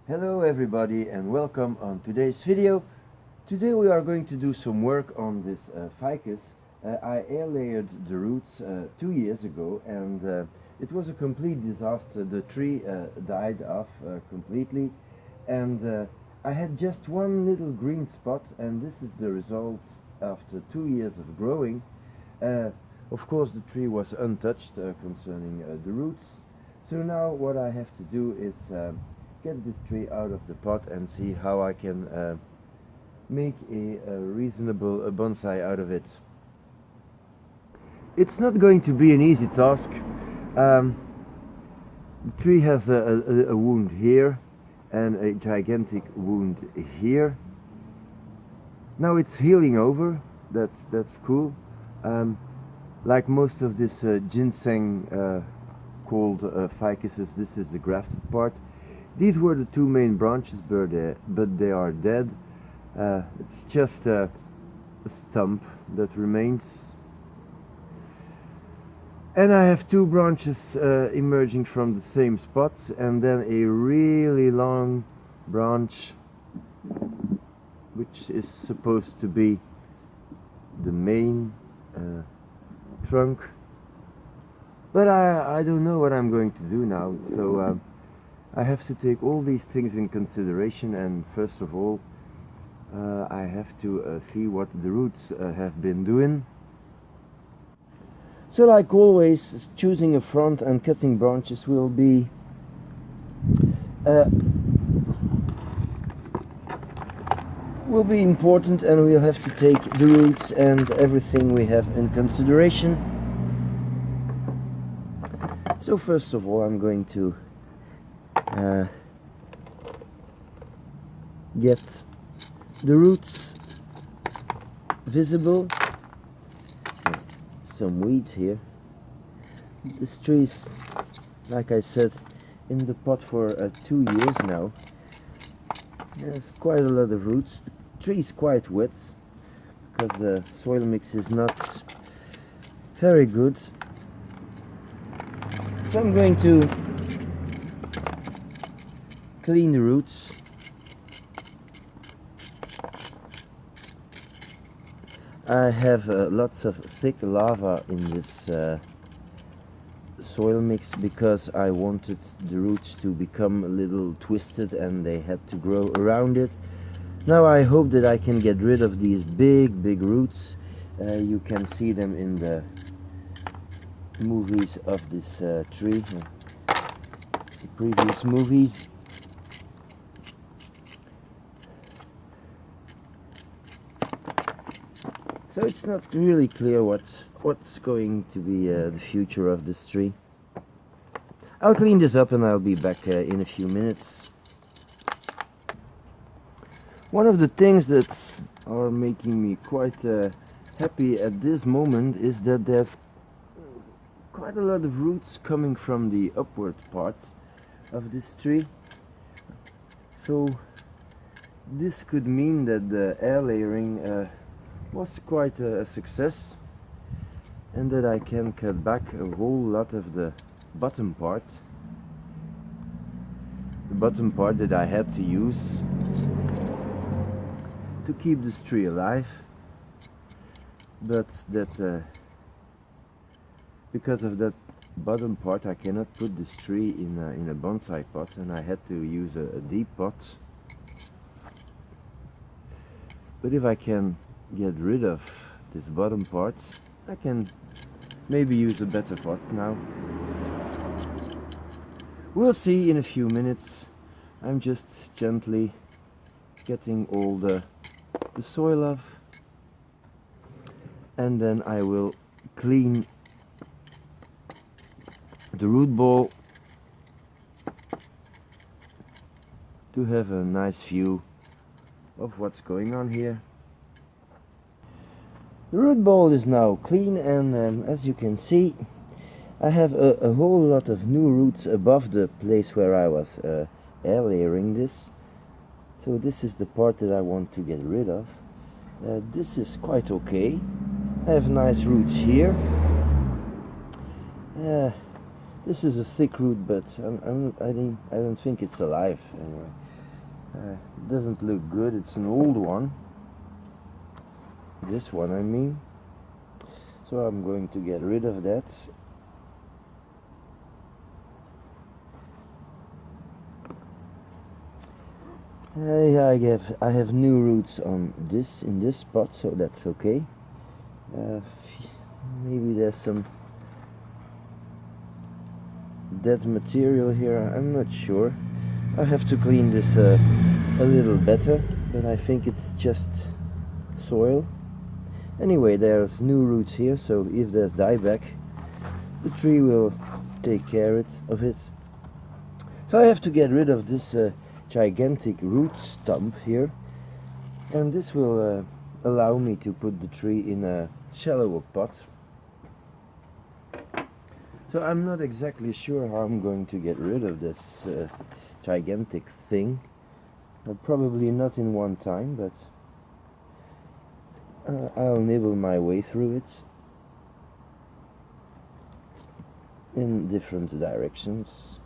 Hello everybody and welcome on today's video. Today we are going to do some work on this ficus. I air layered the roots 2 years ago and it was a complete disaster. The tree died off completely and I had just one little green spot, and this is the results after 2 years of growing. Of course the tree was untouched concerning the roots. So now what I have to do is get this tree out of the pot and see how I can make a reasonable bonsai out of it. It's not going to be an easy task. The tree has a wound here and a gigantic wound here. Now it's healing over. That's cool. Like most of this ginseng called ficuses, this is the grafted part. These were the two main branches, but they are dead. It's just a stump that remains. And I have two branches emerging from the same spot, and then a really long branch, which is supposed to be the main trunk. But I don't know what I'm going to do now, so I have to take all these things in consideration, and first of all I have to see what the roots have been doing. So like always, choosing a front and cutting branches will be important, and we'll have to take the roots and everything we have in consideration. So first of all I'm going to get the roots visible. Some weeds here. This tree is, like I said, in the pot for 2 years now. There's quite a lot of roots. The tree is quite wet because the soil mix is not very good. So I'm going to clean the roots. I have lots of thick lava in this soil mix because I wanted the roots to become a little twisted and they had to grow around it. Now I hope that I can get rid of these big roots. You can see them in the movies of this tree, the previous movies. So it's not really clear what's going to be the future of this tree. I'll clean this up and I'll be back in a few minutes. One of the things that are making me quite happy at this moment is that there's quite a lot of roots coming from the upward part of this tree. So this could mean that the air layering was quite a success, and that I can cut back a whole lot of the bottom part that I had to use to keep this tree alive, but that because of that bottom part I cannot put this tree in a bonsai pot, and I had to use a deep pot. But if I can get rid of this bottom part, I can maybe use a better pot now. We'll see in a few minutes. I'm just gently getting all the soil off, and then I will clean the root ball to have a nice view of what's going on here. The root ball is now clean, and as you can see, I have a whole lot of new roots above the place where I was air layering this. So this is the part that I want to get rid of. This is quite okay. I have nice roots here. This is a thick root, but I don't think it's alive anyway. It doesn't look good. It's an old one. This one, I mean. So I'm going to get rid of that. I have new roots on this in this spot, so that's okay. Maybe there's some dead material here. I'm not sure. I have to clean this a little better, but I think it's just soil. Anyway, there's new roots here, so if there's dieback, the tree will take care of it. So I have to get rid of this gigantic root stump here, and this will allow me to put the tree in a shallower pot. So I'm not exactly sure how I'm going to get rid of this gigantic thing. Probably not in one time, but I'll nibble my way through it in different directions.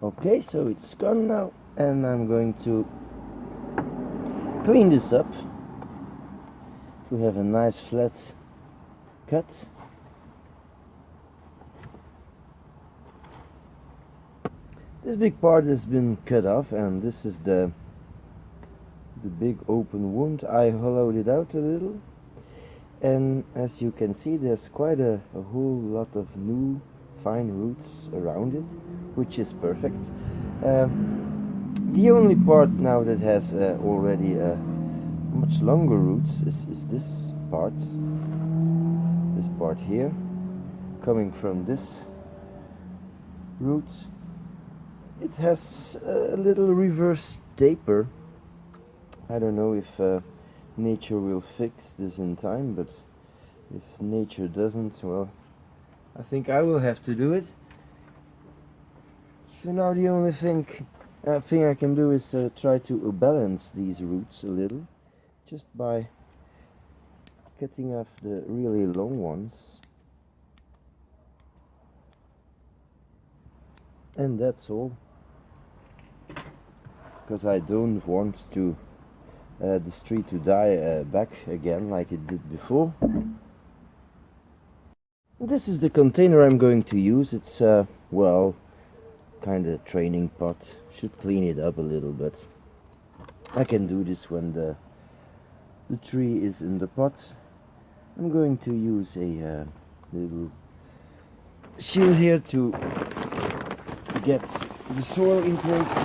Okay, so it's gone now, and I'm going to clean this up to have a nice flat cut. This big part has been cut off, and this is the big open wound. I hollowed it out a little, and as you can see, there's quite a whole lot of new fine roots around it, which is perfect. The only part now that has already much longer roots is this part here, coming from this root. It has a little reverse taper. I don't know if nature will fix this in time, but if nature doesn't, well, I think I will have to do it. So now the only thing I can do is try to balance these roots a little, just by cutting off the really long ones. And that's all, because I don't want to this tree to die back again like it did before. This is the container I'm going to use. It's well, kind of training pot. Should clean it up a little bit. I can do this when the tree is in the pot. I'm going to use a little shield here to get the soil in place.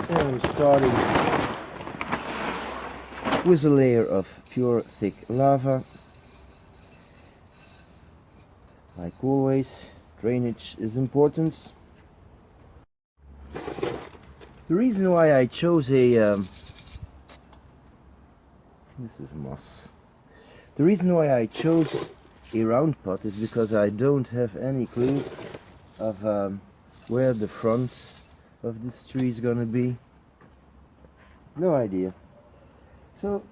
And I'm starting with a layer of pure thick lava. Like always, drainage is important. The reason why I chose a this is moss. The reason why I chose a round pot is because I don't have any clue of where the front of this tree is gonna be. No idea. So,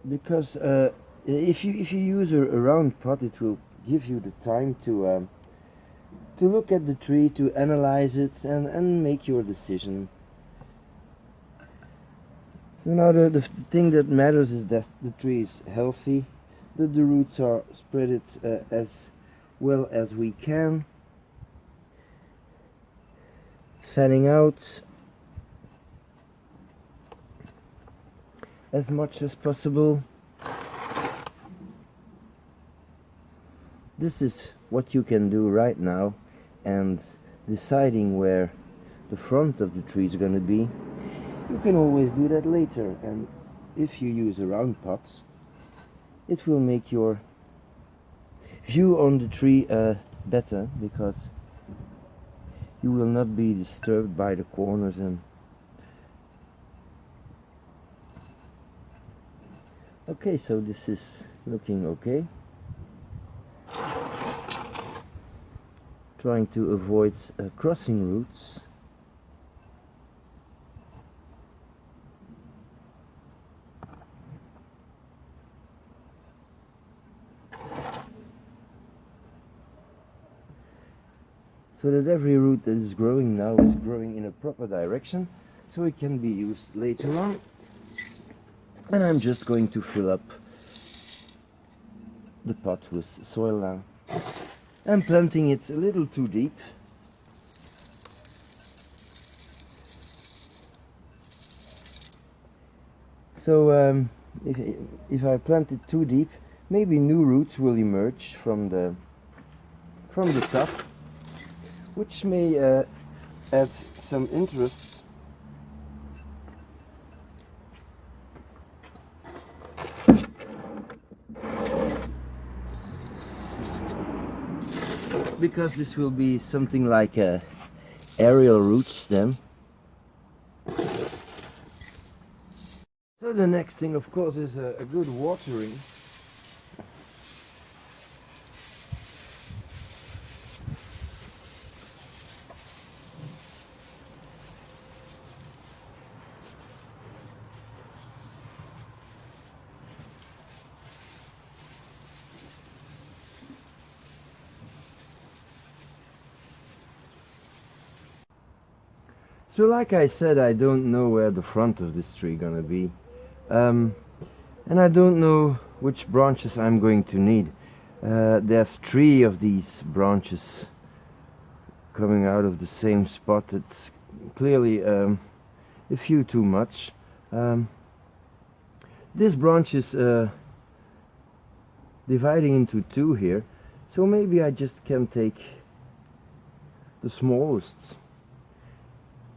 because if you use a round pot, it will give you the time to look at the tree, to analyze it, and make your decision. So now the thing that matters is that the tree is healthy, that the roots are spread as well as we can, fanning out as much as possible. This is what you can do right now, and deciding where the front of the tree is going to be, you can always do that later. And if you use a round pot, it will make your view on the tree better, because you will not be disturbed by the corners and Okay, so this is looking okay. Trying to avoid crossing roots. So that every root that is growing now is growing in a proper direction, so it can be used later on. And I'm just going to fill up the pot with soil now. I'm planting it a little too deep. So if I plant it too deep, maybe new roots will emerge from the top, which may add some interest. Because this will be something like a aerial root stem. So the next thing, of course, is a good watering. So like I said, I don't know where the front of this tree gonna be. And I don't know which branches I'm going to need. There's 3 of these branches coming out of the same spot. It's clearly a few too much. This branch is dividing into 2 here, so maybe I just can take the smallest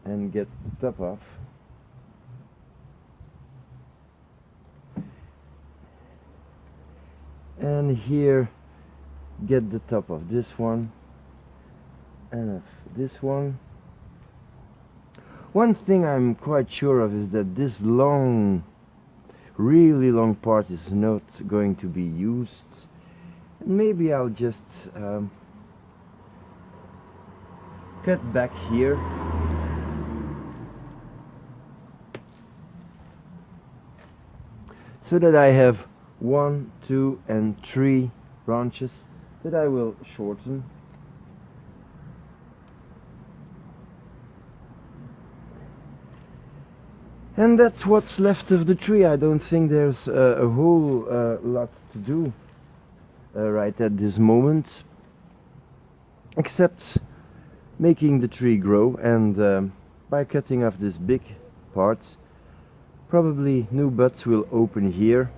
and get the top off. And here get the top of this one and of this one. One thing I'm quite sure of is that this long, really long part is not going to be used. And maybe I'll just cut back here. So that I have 1, 2 and 3 branches that I will shorten. And that's what's left of the tree. I don't think there's a whole lot to do right at this moment, except making the tree grow, and by cutting off this big part, probably new buds will open here,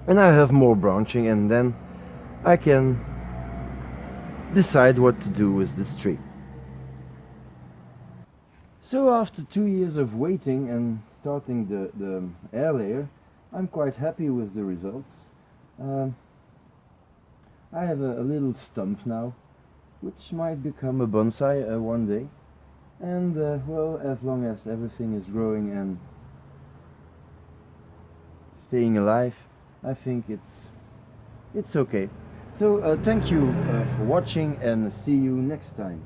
and I have more branching, and then I can decide what to do with this tree. So after 2 years of waiting and starting the air layer, I'm quite happy with the results. I have a little stump now, which might become a bonsai one day. And well, as long as everything is growing and staying alive, I think it's okay. So thank you for watching, and see you next time.